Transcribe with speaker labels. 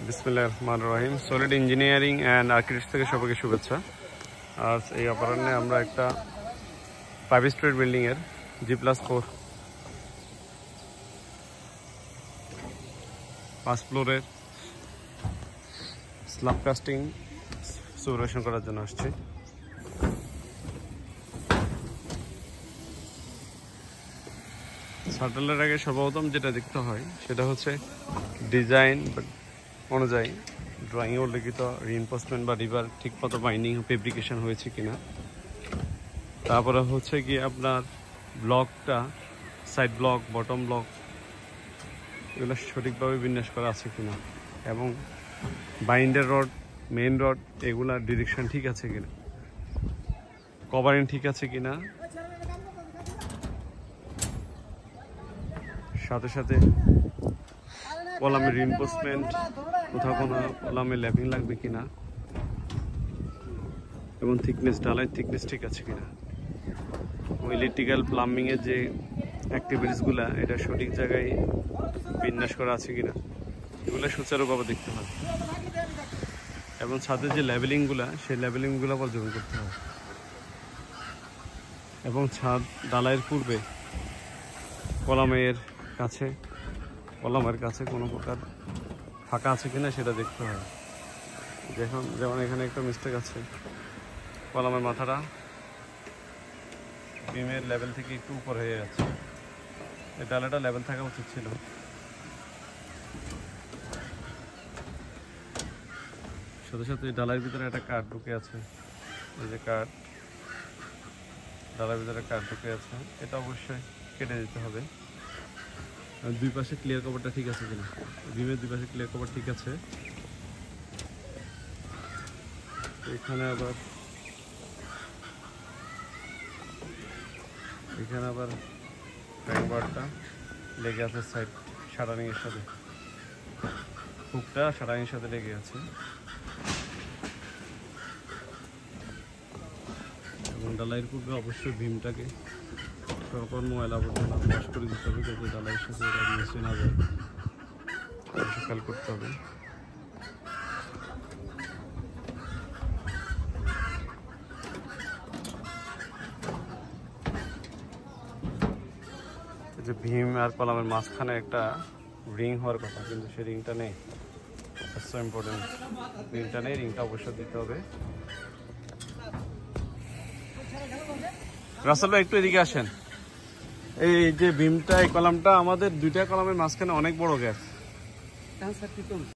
Speaker 1: বিসমিল্লাহির রহমানির রহিম। Solid engineering and architect থেকে সবাইকে শুভেচ্ছা। আজ এই অপরাহ্নে আমরা একটা 5 স্টোরি বিল্ডিংয়ের G+4 5 ফ্লোরের স্ল্যাব কাস্টিং সুপারভিশন করার জন্য আসছি। সার্টেলের আগে সর্বপ্রথম যেটা দেখতে হয় সেটা হচ্ছে ডিজাইন অনুযায়ী ড্রয়িংয়ে উল্লেখিত রিইনফোর্সমেন্ট বা রিভার ঠিকমতো বাইন্ডিং ফেব্রিকেশন হয়েছে কিনা। তারপরে হচ্ছে কি আপনার ব্লকটা সাইড ব্লক বটম ব্লক এগুলো সঠিকভাবে বিন্যাস করা আছে কিনা, এবং বাইন্ডার রড মেইন রড এগুলার ডিরেকশন ঠিক আছে কিনা, কভারিং ঠিক আছে কিনা, সাথে সাথে কলামের রিইনফোর্সমেন্ট কোথাও কোনো কলামে ল্যাপিং লাগবে কিনা, এবং থিকনেস ডালাইয়ের থিকনেস ঠিক আছে কিনা, ইলেকট্রিক্যাল প্লাম্বিংয়ের যে অ্যাক্টিভিটিসগুলো এটা সঠিক জায়গায় বিন্যাস করা আছে কিনা এগুলো সুচারুভাবে দেখতে হবে, এবং ছাদের যে লেভেলিংগুলো সেই লেভেলিংগুলো পর্যবেক্ষণ করতে হবে, এবং ছাদ ডালাইয়ের পূর্বে কলামের কাছে কোনো প্রকার ফাঁকা আছে কিনা সেটা দেখতে হবে। যেমন এখানে একটা মিস্টেক আছে, কলামের মাথাটা বিমের লেভেল থেকে একটু উপর হয়ে যাচ্ছে, এই ডালাটা লেভেল থাকা উচিত ছিল। সাথে সাথে ডালার ভিতরে একটা কাঠ ঢুকে আছে, এই যে ডালার ভিতরে কাঠ ঢুকে আছে, এটা অবশ্যই কেটে দিতে হবে। দুই পাশে ক্লিয়ার কভারটা ঠিক আছে কিনা, বিমের দুই পাশে ক্লিয়ার কভার ঠিক আছে। এখানে আবার ফ্রেমওয়ার্কটা লেগে আছে সাইড শাটারিংয়ের সাথে, হুকটা শাটারিংয়ের সাথে লেগে আছে, এবং ডালাইয়ের পূর্বে অবশ্যই ভীমটাকে সকল ময়লা আবর্জনা ওয়াশ করে দিতে হবে যাতে ডালাইয়ের সাথে এটা মিশে না যায়, অবশ্যই খেয়াল করতে হবে। যে ভীম আর কলামের মাঝখানে একটা রিং হওয়ার কথা, কিন্তু সেই রিংটা নেই। সো ইম্পর্টেন্ট, রিংটা নেই, রিংটা অবশ্যই দিতে হবে। রাসেল ভাই একটু এদিকে আসেন। এই যে ভীমটা এই কলামটা আমাদের দুইটা কলামের মাঝখানে অনেক বড় গ্যাপ।